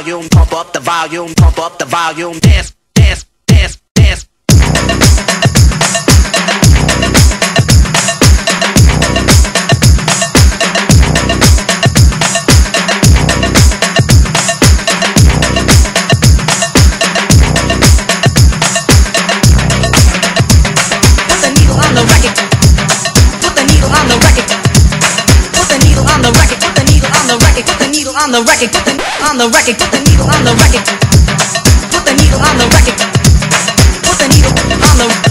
volume, pump up the volume, pump up the volume, dance, dance, dance, dance. Put the needle on the record. Put the needle on the record. Put the needle on the record. Put the needle on the record. Put the needle on the record. Put the on the record. Put the needle on the record. Put the needle on the record. Put the needle on the